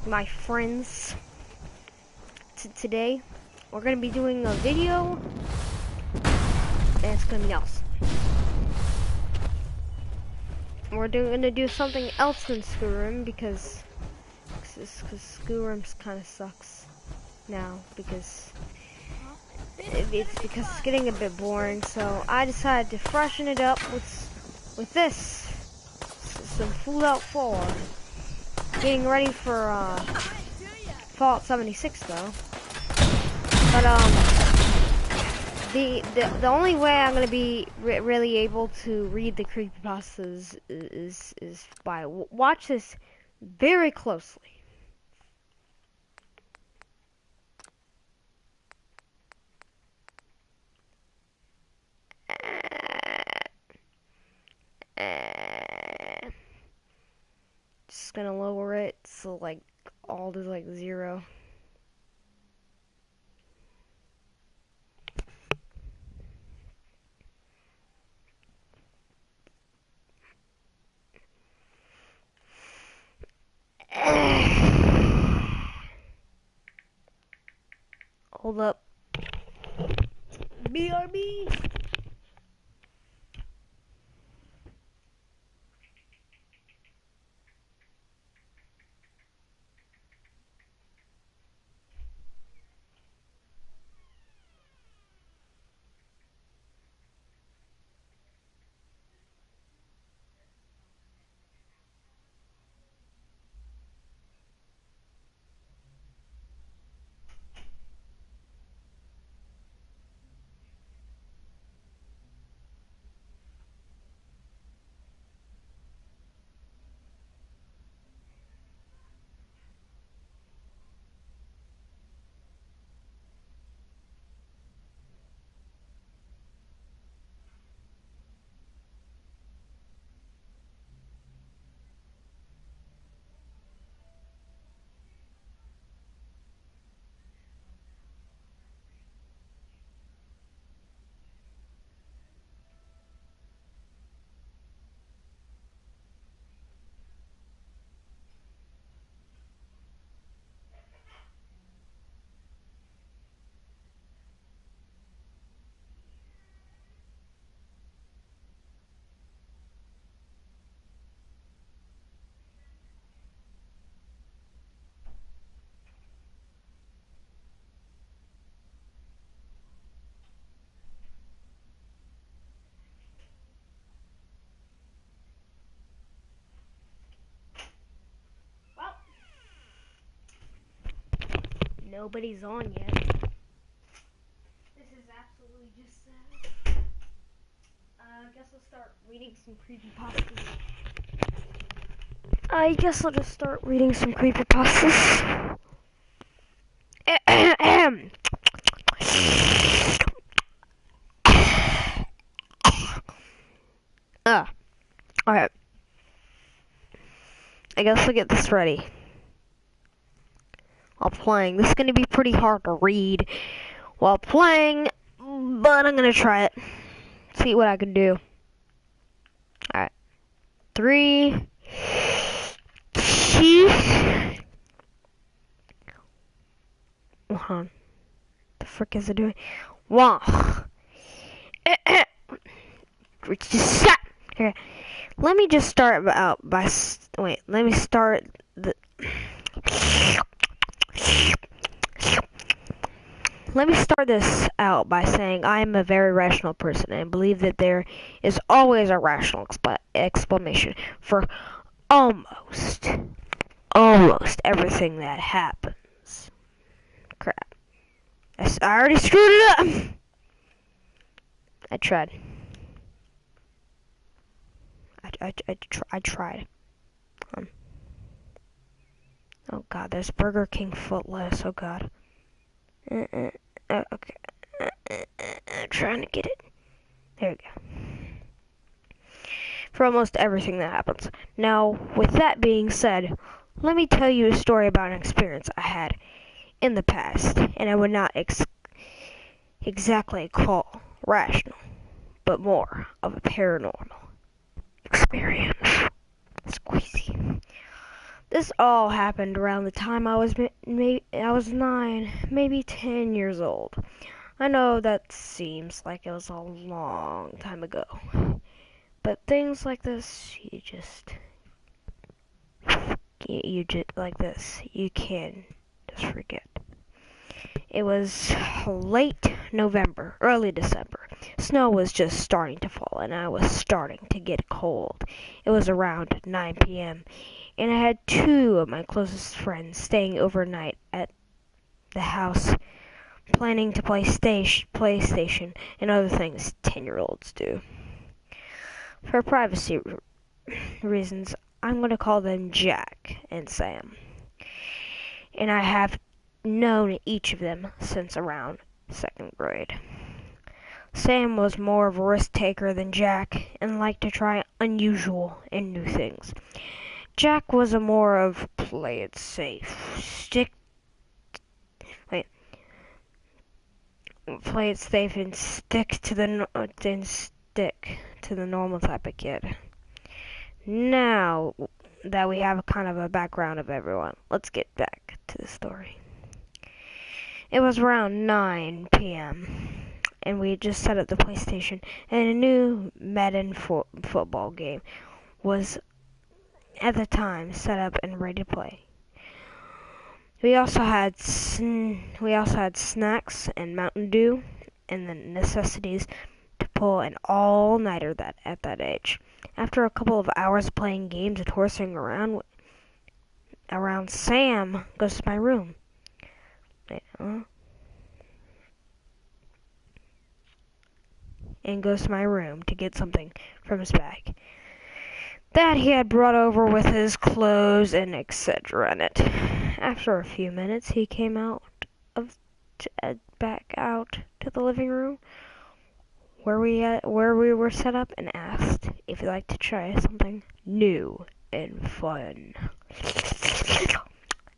my friends. Today, we're gonna be doing a video, and it's gonna be awesome. We're gonna do something else than Skyrim because Skyrim kind of sucks now because it's getting a bit boring. So I decided to freshen it up with this, some Fallout 4. Getting ready for Fallout 76 though. But the only way I'm gonna be really able to read the creepypastas is by watch this very closely. Just gonna lower it so like all to like 0. Hold up. BRB. Nobody's on yet. This is absolutely just sad. I guess I'll start reading some creepypastas. I guess I'll just start reading some creepypastas. Alright. I guess I'll get this ready. While playing. This is going to be pretty hard to read while playing, but I'm going to try it. See what I can do. Alright. 3, 2, hold on. The frick is it doing? 1. Okay. Let me just start out by wait. Let me start the. Let me start this out by saying I am a very rational person and believe that there is always a rational explanation for almost everything that happens. Crap. I already screwed it up. I tried. I tried. Oh god, there's Burger King footless. Oh god. Okay. I'm trying to get it. There we go. For almost everything that happens. Now, with that being said, let me tell you a story about an experience I had in the past, and I would not exactly call rational, but more of a paranormal experience. Squeezy. This all happened around the time I was 9, maybe 10 years old. I know that seems like it was a long time ago, but things like this, you can just forget. It was late November, early December. Snow was just starting to fall, and I was starting to get cold. It was around 9 p.m., and I had 2 of my closest friends staying overnight at the house, planning to play PlayStation and other things 10-year-olds do. For privacy reasons, I'm going to call them Jack and Sam. And I have known each of them since around 2nd grade. Sam was more of a risk taker than Jack and liked to try unusual and new things. Jack was a more of play it safe, play it safe and stick to the normal type of kid. Now that we have kind of a background of everyone, let's get back to the story. It was around 9 p.m. and we had just set up the PlayStation, and a new Madden football game was at the time set up and ready to play. We also had snacks and Mountain Dew and the necessities to pull an all-nighter at that age. After a couple of hours playing games and horsing around, Sam goes to my room. And goes to my room to get something from his bag that he had brought over with his clothes and etc. in it. After a few minutes, he came back out to the living room where we were set up and asked if he'd like to try something new and fun.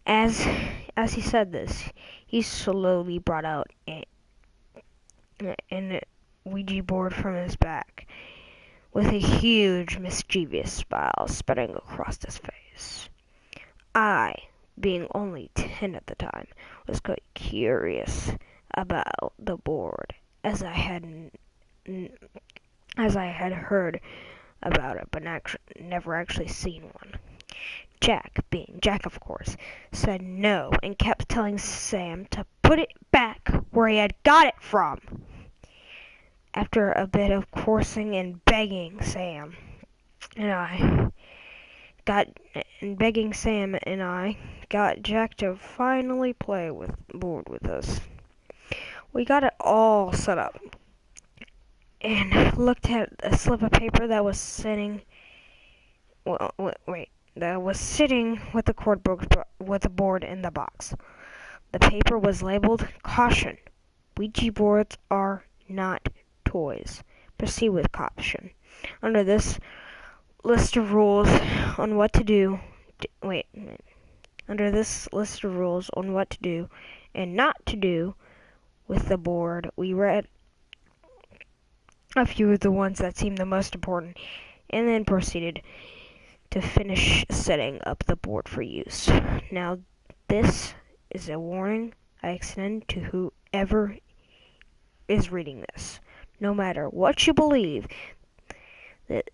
As he said this, he slowly brought out a Ouija board from his back, with a huge, mischievous smile spreading across his face. I, being only 10 at the time, was quite curious about the board, as I had heard about it, but never actually seen one. Jack, being Jack of course, said no and kept telling Sam to put it back where he had got it from. After a bit of coaxing and begging Sam and I got Jack to finally play with board with us. We got it all set up and looked at a slip of paper that was sitting with the board in the box. The paper was labeled "Caution: Ouija boards are not toys. Proceed with caution." Under this list of rules on what to do and not to do with the board, we read a few of the ones that seemed the most important, and then proceeded to finish setting up the board for use. Now, this is a warning I extend to whoever is reading this. No matter what you believe, that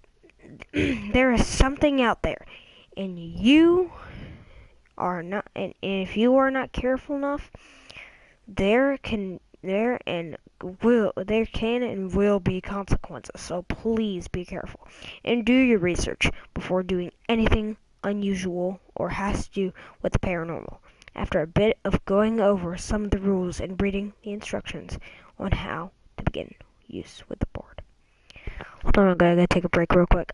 there is something out there, and if you are not careful enough, there can and will be consequences. So please be careful and do your research before doing anything unusual or has to do with the paranormal. After a bit of going over some of the rules and reading the instructions on how to begin use with the board. Hold on, I gotta take a break real quick.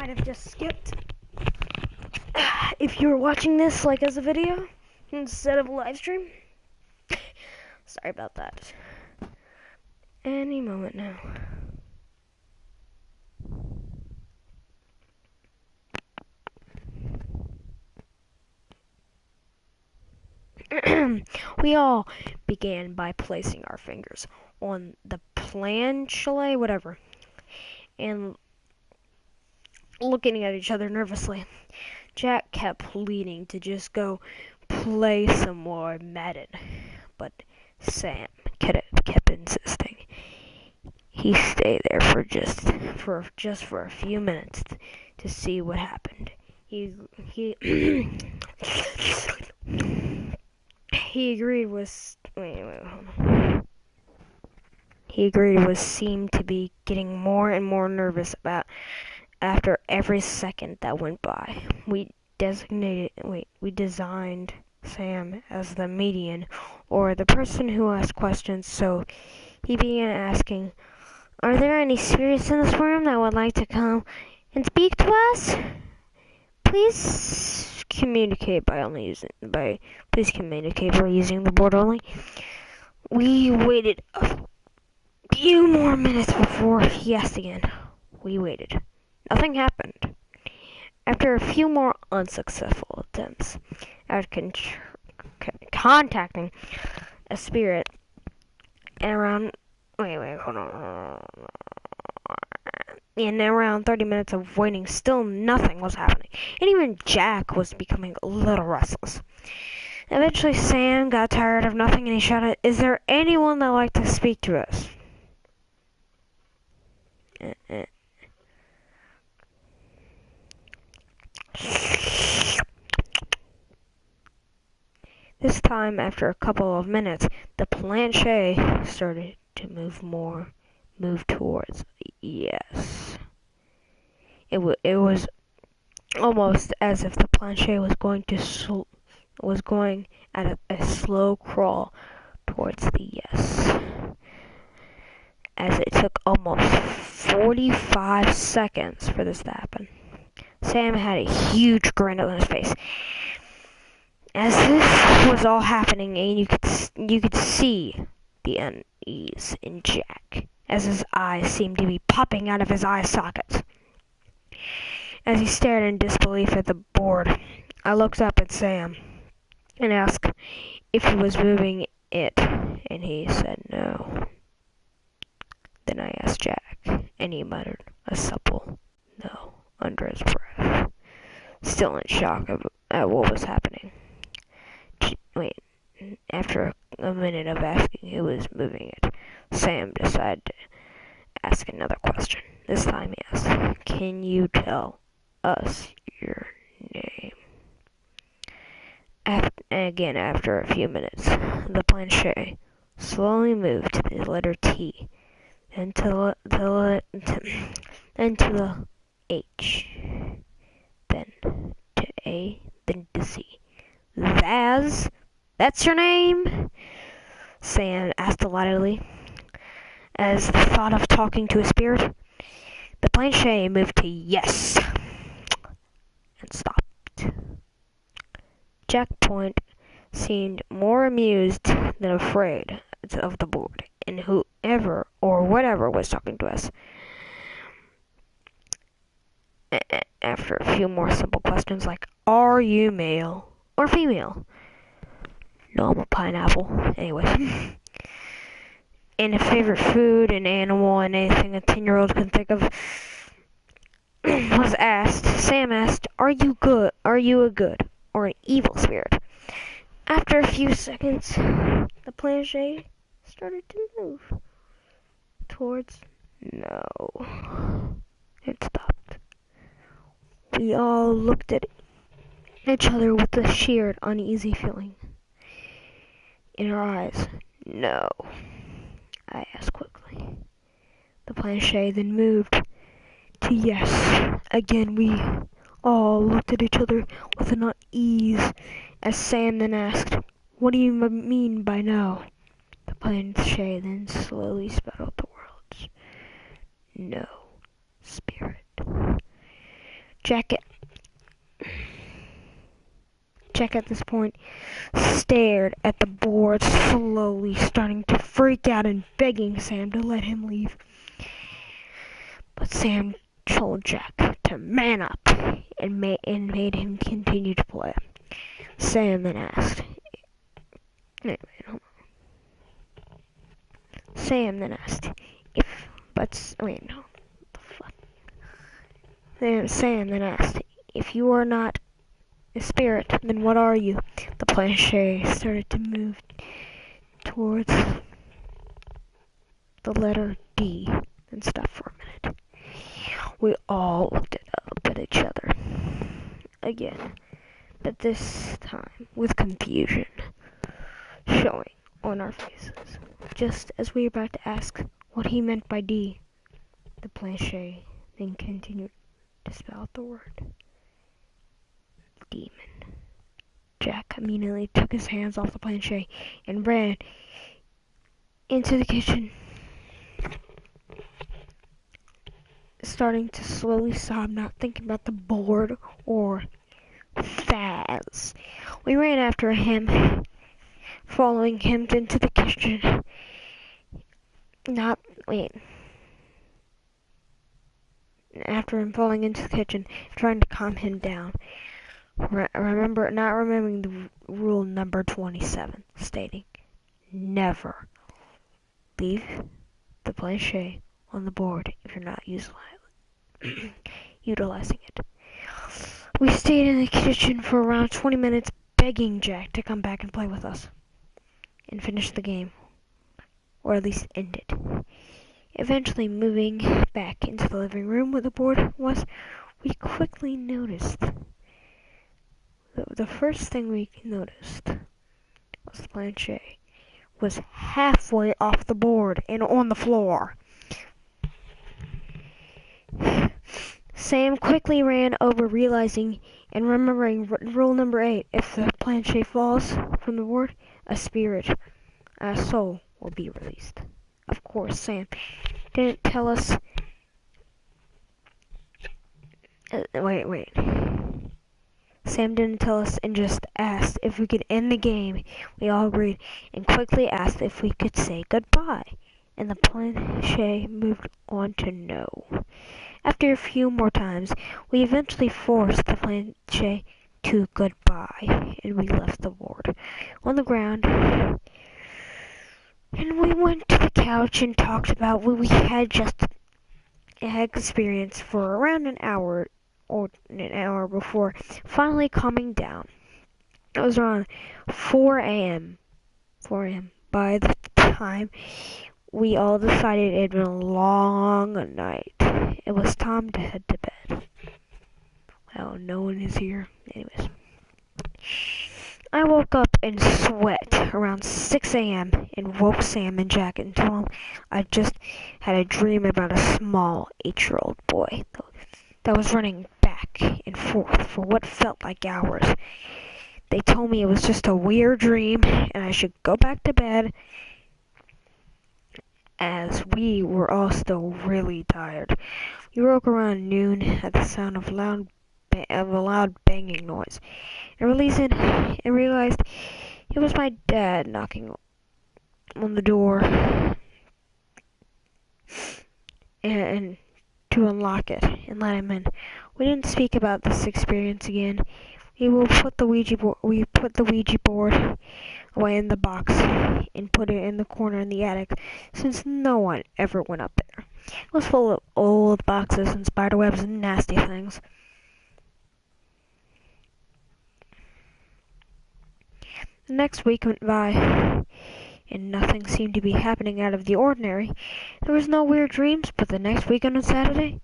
might have just skipped. If you were watching this like as a video instead of a live stream, sorry about that. Any moment now. We all began by placing our fingers on the planchette, whatever, and looking at each other nervously. Jack kept pleading to just go play some more Madden, but Sam kept insisting. He stayed there for just a few minutes to see what happened. He agreed with seemed to be getting more and more nervous about after every second that went by. We designed Sam as the median, or the person who asked questions, so he began asking, "Are there any spirits in this room that would like to come and speak to us? Please communicate by using the board only." We waited a few more minutes before he asked again. We waited. Nothing happened. After a few more unsuccessful attempts at contacting a spirit, and around 30 minutes of waiting, still nothing was happening, and even Jack was becoming a little restless. Eventually, Sam got tired of nothing, and he shouted, "Is there anyone that would like to speak to us?" This time, after a couple of minutes, the planchette started to move towards yes. It was almost as if the planchette was going at a slow crawl towards the yes. As it took almost 45 seconds for this to happen, Sam had a huge grin on his face. As this was all happening, and you could see the unease in Jack, as his eyes seemed to be popping out of his eye sockets. As he stared in disbelief at the board, I looked up at Sam and asked if he was moving it, and he said no. Then I asked Jack, and he muttered a supple no under his breath, still in shock at what was happening. After a minute of asking who was moving it, Sam decided to ask another question. This time he asked, "Can you tell us your name?" After a few minutes, the planchette slowly moved to the letter T, then to the H, then to A, then to Z. "Vaz? That's your name?" Sam asked delightedly, as the thought of talking to a spirit. The planchette moved to yes, and stopped. Jack Point seemed more amused than afraid of the board, and whoever or whatever was talking to us. After a few more simple questions like, "Are you male or female?" "No, I'm a pineapple." Anyway. And a favorite food, an animal, and anything a 10-year-old can think of was asked. Sam asked, Are you a good or an evil spirit?" After a few seconds, the planchette started to move towards no. It stopped. We all looked at each other with a sheer uneasy feeling in our eyes. "No," I asked quickly. The planchette then moved to yes. Again, we all looked at each other with an unease, as Sam then asked, "What do you mean by no?" The planchette then slowly spelled out the words, "No, spirit." Jack at this point stared at the board, slowly starting to freak out and begging Sam to let him leave. But Sam told Jack to man up and made him continue to play. Sam then asked, Sam then asked if you are not a spirit, then what are you? The planche started to move towards the letter D and stopped for a minute. We all looked up at each other again, but this time with confusion showing on our faces. Just as we were about to ask what he meant by D, the planche then continued to spell out the word demon. Jack immediately took his hands off the planche and ran into the kitchen, starting to slowly sob, not thinking about the board or Faz. We ran after him, following him into the kitchen. After him falling into the kitchen, trying to calm him down. Not remembering the rule number 27, stating, never leave the planche on the board if you're not utilizing it. We stayed in the kitchen for around 20 minutes, begging Jack to come back and play with us and finish the game, or at least end it. Eventually moving back into the living room where the board was, we quickly noticed. The first thing we noticed was the planche was halfway off the board and on the floor. Sam quickly ran over, realizing and remembering rule number 8, if the planche falls from the board, a soul will be released. Of course, Sam didn't tell us... Sam didn't tell us and just asked if we could end the game. We all agreed and quickly asked if we could say goodbye, and the planche moved on to no. After a few more times, we eventually forced the planche to goodbye, and we left the board on the ground. And we went to the couch and talked about what we had experienced for around an hour before finally calming down. It was around 4 a.m. by the time we all decided it had been a long night. It was time to head to bed. Well, no one is here. Anyways. I woke up in sweat around 6 a.m. and woke Sam and Jack and told them I just had a dream about a small 8-year-old boy that was running back and forth for what felt like hours. They told me it was just a weird dream and I should go back to bed, as we were all still really tired. We woke around noon at the sound of a loud banging noise, and realized it was my dad knocking on the door and to unlock it and let him in. We didn't speak about this experience again. We put the Ouija board away in the box and put it in the corner in the attic, since no one ever went up there. It was full of old boxes and spiderwebs and nasty things. The next week went by, and nothing seemed to be happening out of the ordinary. There was no weird dreams, but the next weekend on Saturday,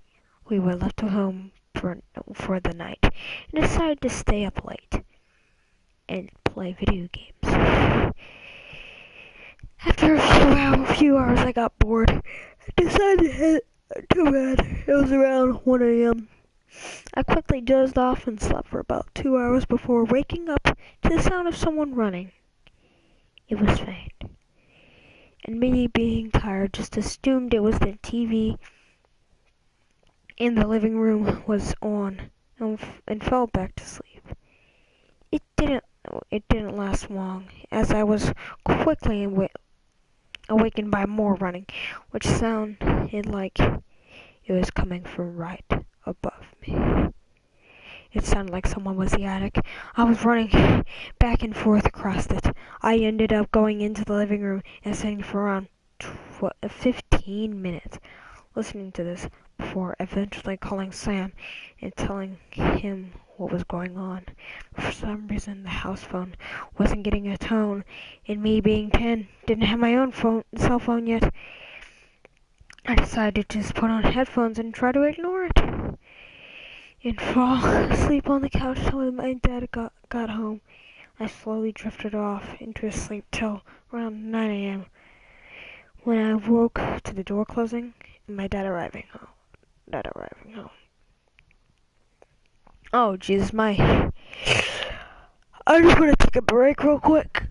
we were left at home for the night, and decided to stay up late and play video games. After a few hours, I got bored. I decided to head to bed. It was around 1 a.m. I quickly dozed off and slept for about 2 hours before waking up to the sound of someone running. It was faint, and me, being tired, just assumed it was the TV in the living room was on and fell back to sleep. It didn't last long, as I was quickly awakened by more running, which sounded like it was coming from right above me. It sounded like someone was in the attic. I was running back and forth across it. I ended up going into the living room and sitting for around 15 minutes, listening to this, before eventually calling Sam and telling him what was going on. For some reason, the house phone wasn't getting a tone, and me being 10, didn't have my own cell phone yet. I decided to just put on headphones and try to ignore it, and fall asleep on the couch till my dad got home. I slowly drifted off into a sleep till around 9 a.m. when I woke to the door closing and my dad arriving home. Oh, Jesus, I just want to take a break real quick.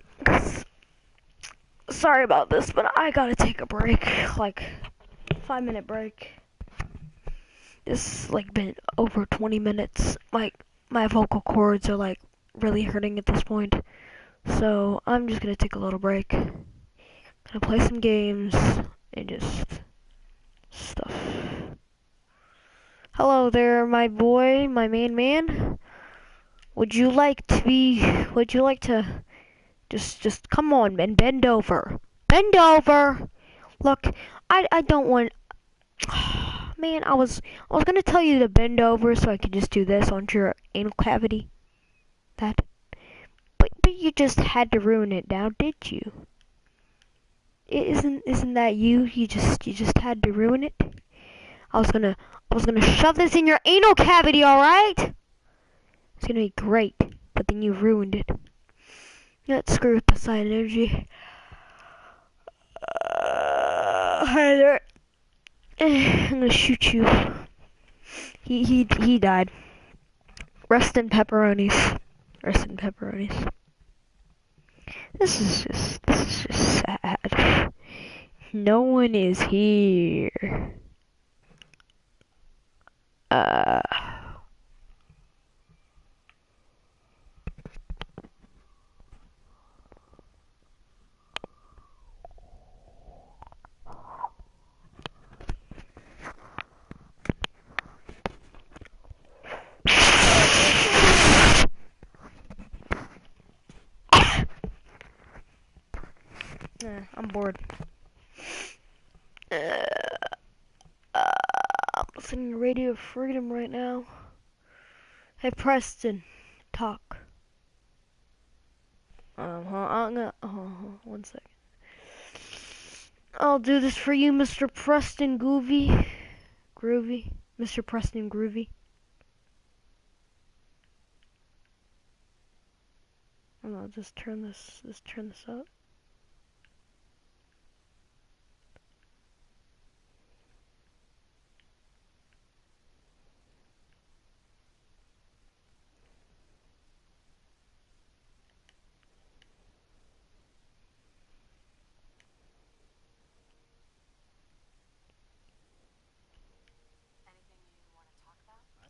Sorry about this, but I gotta take a break, like 5-minute break. This like been over 20 minutes. Like my vocal cords are like really hurting at this point, so I'm just gonna take a little break. Gonna play some games and just stuff. Hello there, my boy, my main man. Would you like to just come on, man, bend over. Bend over. Look, I don't want man, I was gonna tell you to bend over so I could just do this onto your anal cavity. But you just had to ruin it now, did you? Isn't that you? You just had to ruin it? I was gonna shove this in your anal cavity, alright? It's gonna be great, but then you ruined it. Let's screw with Poseidon energy. Hi there. I'm gonna shoot you. He died. Rest in pepperonis. Rest in pepperonis. This is just sad. No one is here. I'm bored. I'm listening to Radio Freedom right now. Hey Preston, talk. I'm gonna, one second. I'll do this for you, Mr. Preston Groovy. Mr. Preston Groovy. I'll just turn this up.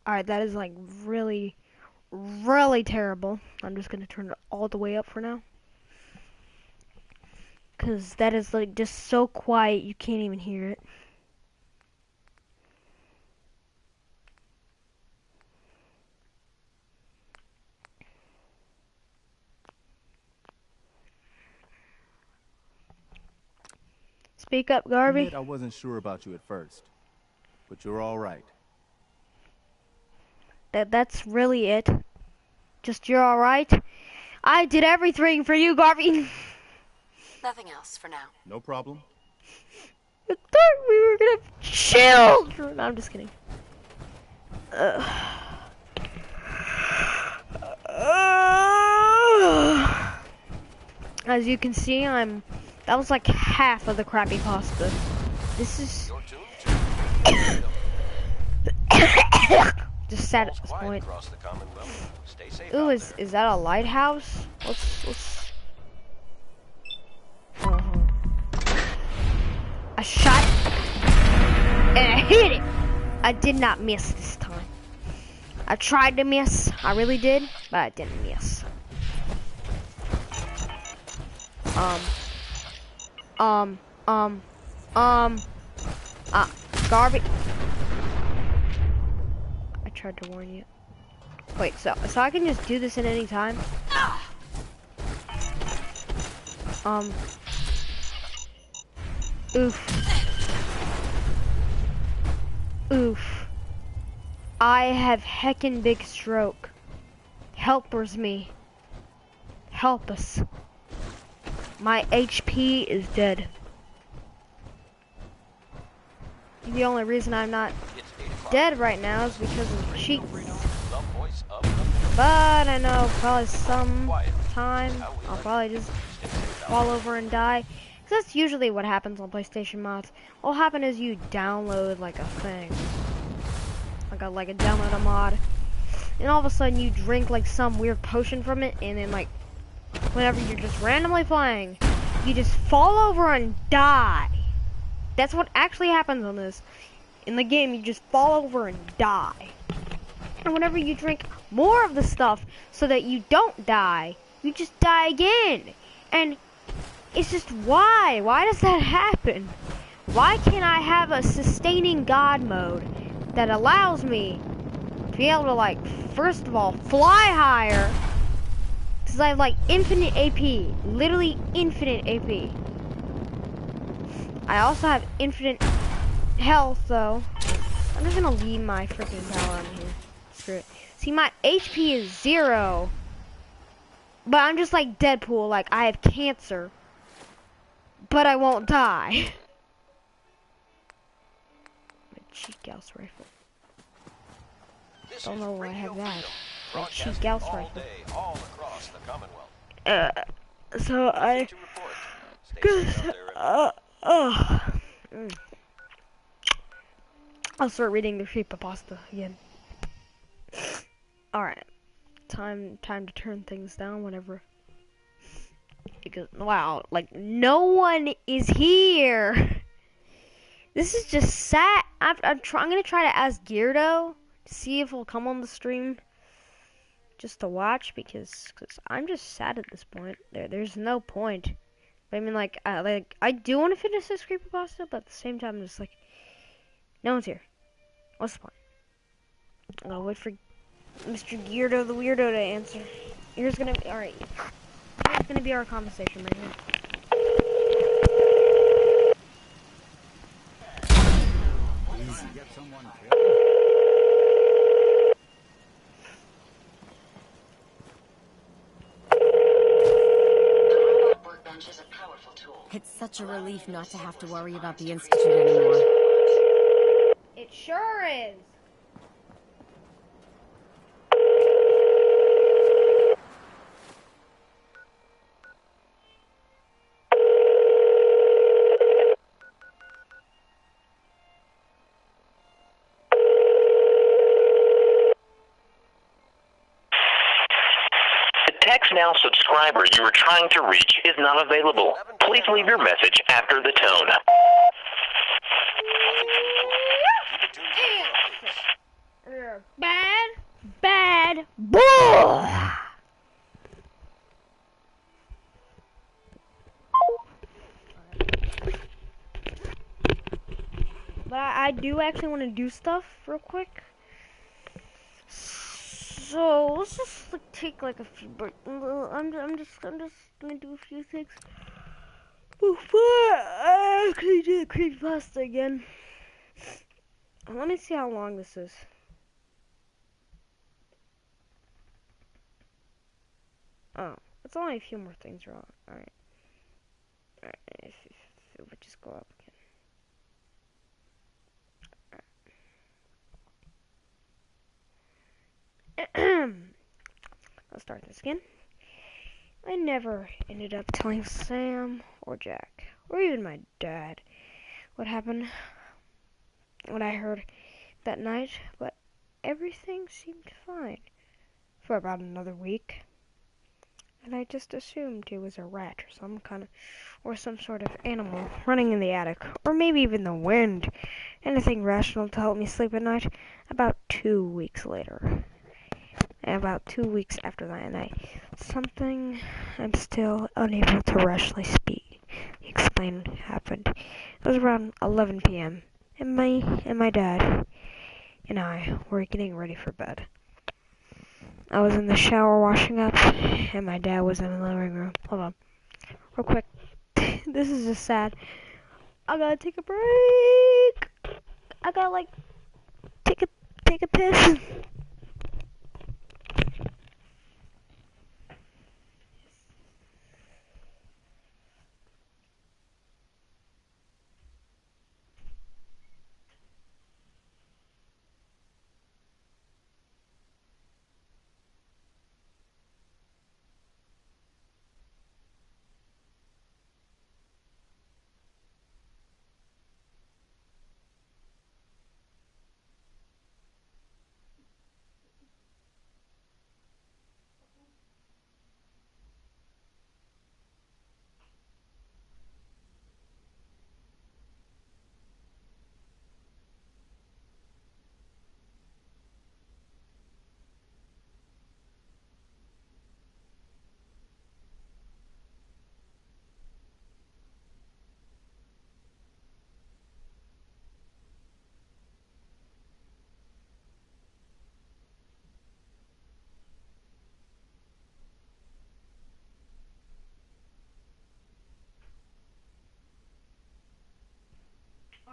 Alright, that is like really, really terrible. I'm just gonna turn it all the way up for now. Cause that is like just so quiet you can't even hear it. Speak up, Garvey. I wasn't sure about you at first, but you're all right. That's really it. Just you're all right. I did everything for you, Garvey. Nothing else for now. No problem. I thought we were gonna have children. No, I'm just kidding. As you can see, that was like half of the crappy pasta. This is just sad at this point. Ooh, is that a lighthouse? Let's. I shot it and I hit it. I did not miss this time. I tried to miss. I really did, but I didn't miss. Garbage. I tried to warn you. Wait, so I can just do this at any time? Oof. Oof. I have heckin' big stroke. Helpers me. Help us. My HP is dead. The only reason I'm not dead right now is because of cheats. But I know probably sometime I'll probably just fall over and die. Cause that's usually what happens on PlayStation mods. What'll happen is you download like a thing. Like a download a mod. And all of a sudden you drink like some weird potion from it, and then like whenever you're just randomly playing, you just fall over and die. That's what actually happens on this. In the game, you just fall over and die. And whenever you drink more of the stuff so that you don't die, you just die again. And it's just why? Why does that happen? Why can't I have a sustaining God mode that allows me to be able to, like, first of all, fly higher? Because I have, like, infinite AP. Literally infinite AP. I also have infinite health, though. I'm just gonna leave my freaking power on here. Screw it. See, my HP is 0. But I'm just like Deadpool, like, I have cancer. But I won't die. My cheap Gauss rifle. Don't know why I have that. My cheap Gauss rifle. So I guess, I'll start reading the creepypasta again. Alright. Time to turn things down whenever. Because, wow, like, no one is here. This is just sad. I'm gonna try to ask Geardo to see if he'll come on the stream. Just to watch, because I'm just sad at this point. There's no point. But I mean, like I do want to finish this creepypasta, but at the same time, I'm just like, no one's here. What's the point? I'll wait for Mr. Geardo the Weirdo to answer. Here's gonna be alright. Here's gonna be our conversation right here. It's such a relief not to have to worry about the Institute anymore. It sure is. TextNow subscriber you are trying to reach is not available. Please leave your message after the tone. Bad boy. But I do actually want to do stuff real quick. So let's just like, take like a few breaks. I'm just gonna do a few things before I actually do the creepypasta again. Let me see how long this is. Oh, it's only a few more things wrong. Alright. Alright, if it would just go up again. Let's start this again. I never ended up telling Sam or Jack, or even my dad, what happened, what I heard that night, but everything seemed fine for about another week. And I just assumed it was a rat or some sort of animal running in the attic, or maybe even the wind. Anything rational to help me sleep at night. About 2 weeks later, about 2 weeks after that night. Something I'm still unable to rationally speak. He explained happened. It was around 11 p.m. and my dad and I were getting ready for bed. I was in the shower washing up, and my dad was in the living room. Hold on, real quick. This is just sad. I gotta take a break. I gotta like take a piss.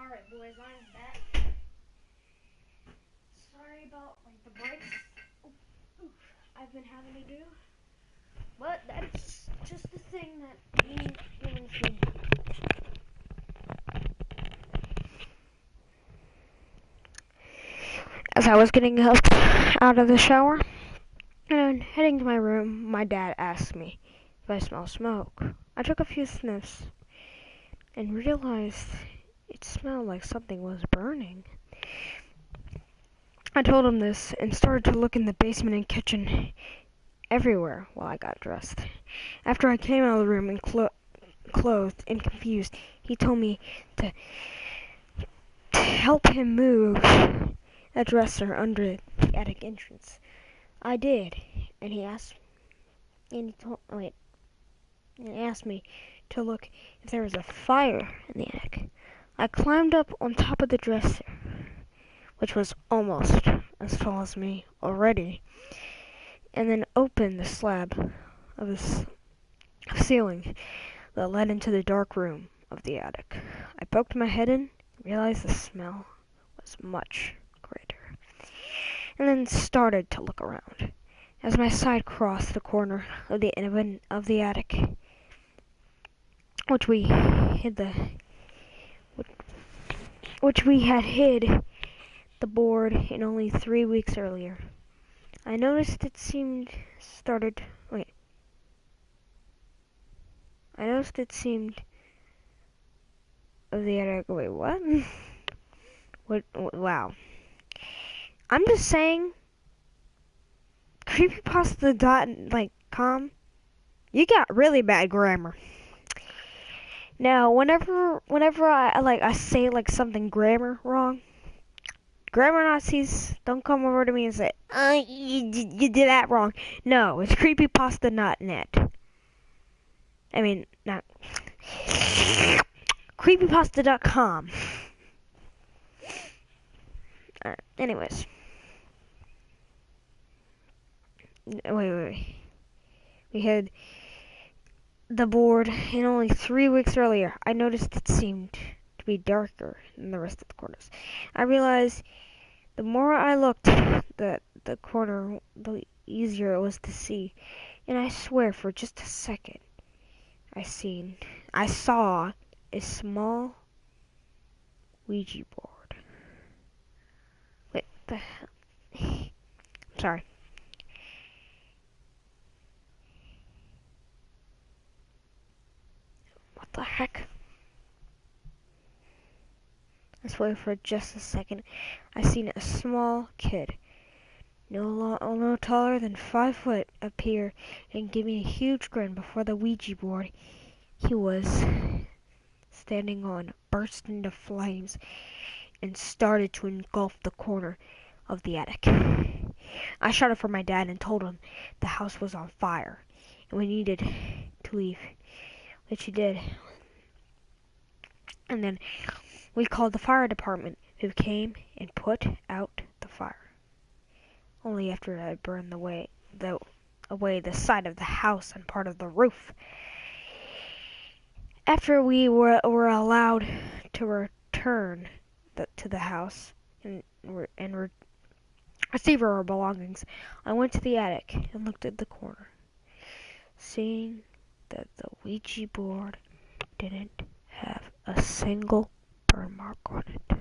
Alright, boys, I'm back. Sorry about like the breaks I've been having to do, but that's just the thing that we humans do. As I was getting up out of the shower and heading to my room, my dad asked me if I smell smoke. I took a few sniffs and realized it smelled like something was burning. I told him this and started to look in the basement and kitchen everywhere while I got dressed. After I came out of the room and clothed and confused, he told me to help him move a dresser under the attic entrance. I did, and he asked me to look if there was a fire in the attic. I climbed up on top of the dresser, which was almost as tall as me already, and then opened the slab of the ceiling that led into the dark room of the attic. I poked my head in, realized the smell was much greater, and then started to look around. As my side crossed the corner of the attic, which we had hid the board in only 3 weeks earlier. I noticed it seemed of the attic. Wait, what? What? Wow. I'm just saying, creepypasta.com, you got really bad grammar. Now, whenever I say like something grammar wrong, grammar Nazis don't come over to me and say, you did that wrong. No, it's creepypasta.net. I mean, not creepypasta.com. Alright, anyways. Wait. We had the board, and only 3 weeks earlier, I noticed it seemed to be darker than the rest of the corners. I realized the more I looked at the corner, the easier it was to see. And I swear, for just a second, I saw a small Ouija board. Wait, the hell? Sorry. What the heck? I swear, for just a second, I seen a small kid, no taller than 5 foot, appear and give me a huge grin before the Ouija board he was standing on burst into flames and started to engulf the corner of the attic. I shouted for my dad and told him the house was on fire and we needed to leave, which he did. And then we called the fire department, who came and put out the fire. Only after it had burned away the side of the house and part of the roof. After we were allowed to return to the house and receive our belongings, I went to the attic and looked at the corner, seeing that the Ouija board didn't have a single burn mark on it.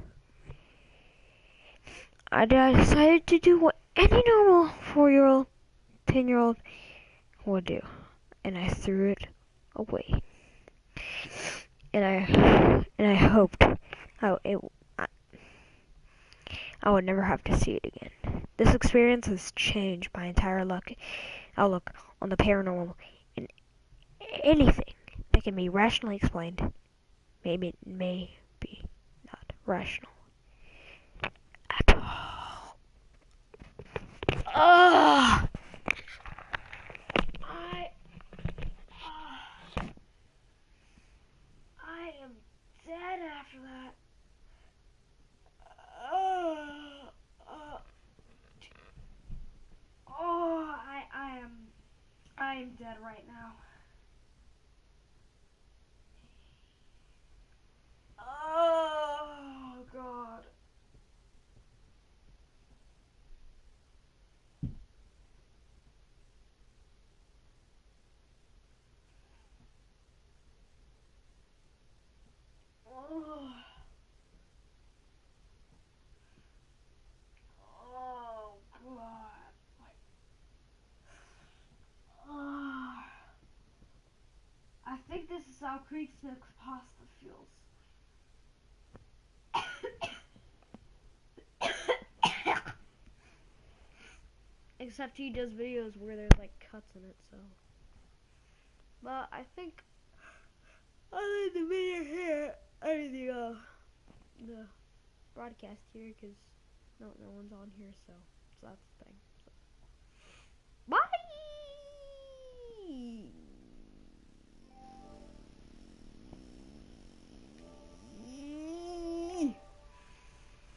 I decided to do what any normal 4-year-old, 10-year-old would do, and I threw it away. And I hoped I would never have to see it again. This experience has changed my entire outlook on the paranormal, and anything that can be rationally explained may be not rational at all. Ugh! I am dead after that. I am dead right now. Oh God. Oh. Oh God. Oh. I think this is how Creek Six pasta feels. Except he does videos where there's like cuts in it, so. But I think I'll leave the video here. The broadcast here, because no one's on here, so that's the thing.